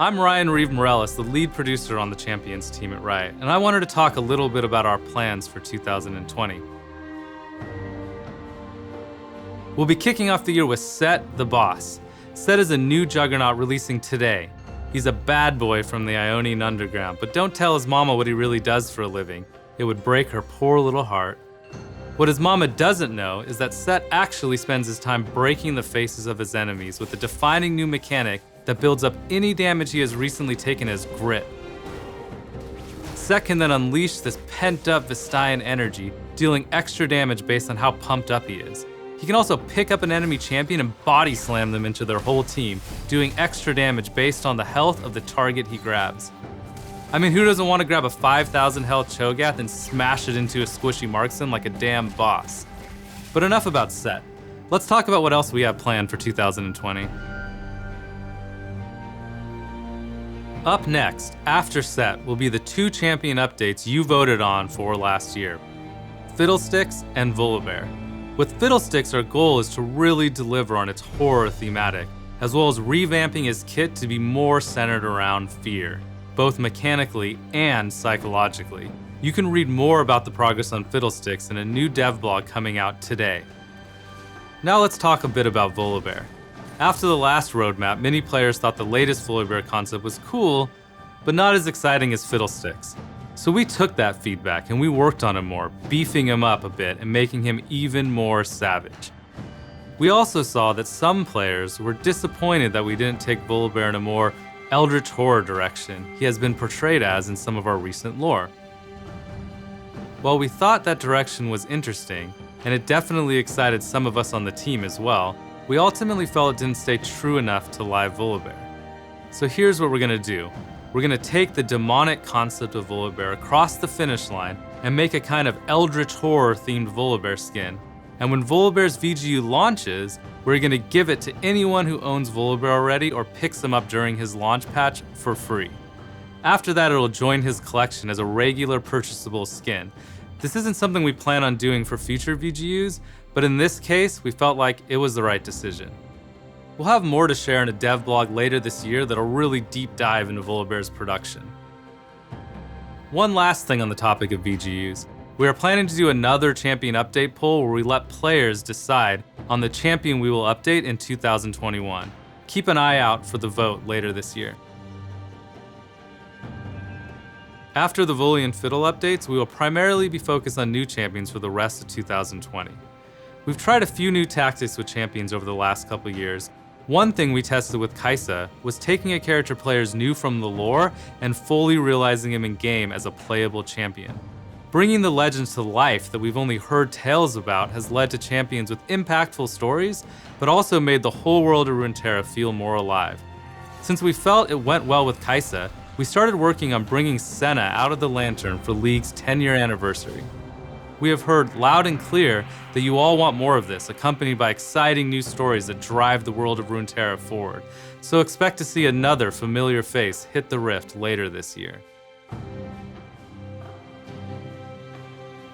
I'm Ryan Reeve Morales, the lead producer on the Champions team at Riot, and I wanted to talk a little bit about our plans for 2020. We'll be kicking off the year with Set the Boss. Set is a new juggernaut releasing today. He's a bad boy from the Ionian Underground, but don't tell his mama what he really does for a living. It would break her poor little heart. What his mama doesn't know is that Set actually spends his time breaking the faces of his enemies with a defining new mechanic that builds up any damage he has recently taken as grit. Set can then unleash this pent-up Vestian energy, dealing extra damage based on how pumped up he is. He can also pick up an enemy champion and body slam them into their whole team, doing extra damage based on the health of the target he grabs. I mean, who doesn't want to grab a 5,000 health Cho'Gath and smash it into a squishy marksman like a damn boss? But enough about Set. Let's talk about what else we have planned for 2020. Up next, after Set, will be the two champion updates you voted on for last year, Fiddlesticks and Volibear. With Fiddlesticks, our goal is to really deliver on its horror thematic, as well as revamping his kit to be more centered around fear, both mechanically and psychologically. You can read more about the progress on Fiddlesticks in a new dev blog coming out today. Now let's talk a bit about Volibear. After the last roadmap, many players thought the latest Volibear concept was cool, but not as exciting as Fiddlesticks. So we took that feedback and we worked on him more, beefing him up a bit and making him even more savage. We also saw that some players were disappointed that we didn't take Volibear in a more Eldritch Horror direction he has been portrayed as in some of our recent lore. While we thought that direction was interesting, and it definitely excited some of us on the team as well, we ultimately felt it didn't stay true enough to live Volibear. So here's what we're gonna do. We're gonna take the demonic concept of Volibear across the finish line and make a kind of Eldritch Horror themed Volibear skin. And when Volibear's VGU launches, we're gonna give it to anyone who owns Volibear already or picks him up during his launch patch for free. After that, it'll join his collection as a regular purchasable skin. This isn't something we plan on doing for future VGUs, but in this case, we felt like it was the right decision. We'll have more to share in a dev blog later this year that'll really deep dive into Volibear's production. One last thing on the topic of VGUs. We are planning to do another champion update poll where we let players decide on the champion we will update in 2021. Keep an eye out for the vote later this year. After the Voli and Fiddle updates, we will primarily be focused on new champions for the rest of 2020. We've tried a few new tactics with champions over the last couple years. One thing we tested with Kai'Sa was taking a character players knew from the lore and fully realizing him in game as a playable champion. Bringing the legends to life that we've only heard tales about has led to champions with impactful stories, but also made the whole world of Runeterra feel more alive. Since we felt it went well with Kai'Sa, we started working on bringing Senna out of the Lantern for League's 10-year anniversary. We have heard loud and clear that you all want more of this, accompanied by exciting new stories that drive the world of Runeterra forward. So expect to see another familiar face hit the Rift later this year.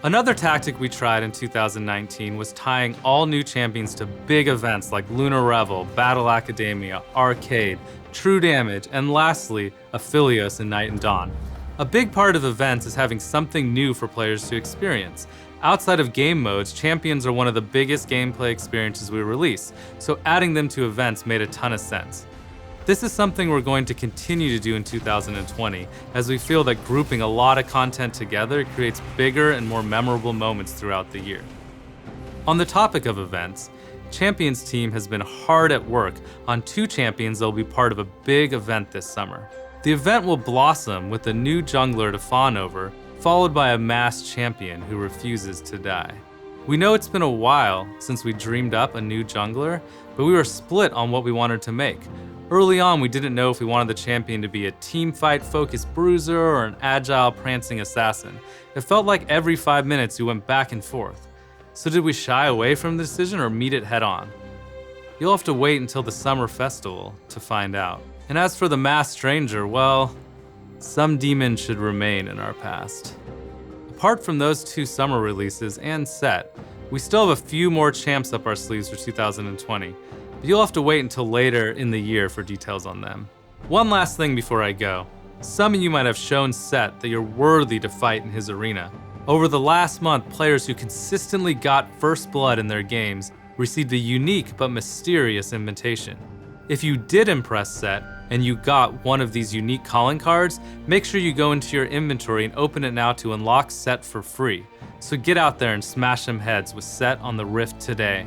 Another tactic we tried in 2019 was tying all new champions to big events like Lunar Revel, Battle Academia, Arcade, True Damage, and lastly, Aphelios and Night and Dawn. A big part of events is having something new for players to experience. Outside of game modes, champions are one of the biggest gameplay experiences we release, so adding them to events made a ton of sense. This is something we're going to continue to do in 2020, as we feel that grouping a lot of content together creates bigger and more memorable moments throughout the year. On the topic of events, Champions team has been hard at work on two champions that will be part of a big event this summer. The event will blossom with a new jungler to fawn over, followed by a masked champion who refuses to die. We know it's been a while since we dreamed up a new jungler, but we were split on what we wanted to make. Early on, we didn't know if we wanted the champion to be a teamfight-focused bruiser or an agile, prancing assassin. It felt like every 5 minutes we went back and forth. So did we shy away from the decision or meet it head-on? You'll have to wait until the summer festival to find out. And as for the masked stranger, well, some demons should remain in our past. Apart from those two summer releases and Set, we still have a few more champs up our sleeves for 2020. You'll have to wait until later in the year for details on them. One last thing before I go. Some of you might have shown Set that you're worthy to fight in his arena. Over the last month, players who consistently got first blood in their games received a unique but mysterious invitation. If you did impress Set and you got one of these unique calling cards, make sure you go into your inventory and open it now to unlock Set for free. So get out there and smash some heads with Set on the Rift today.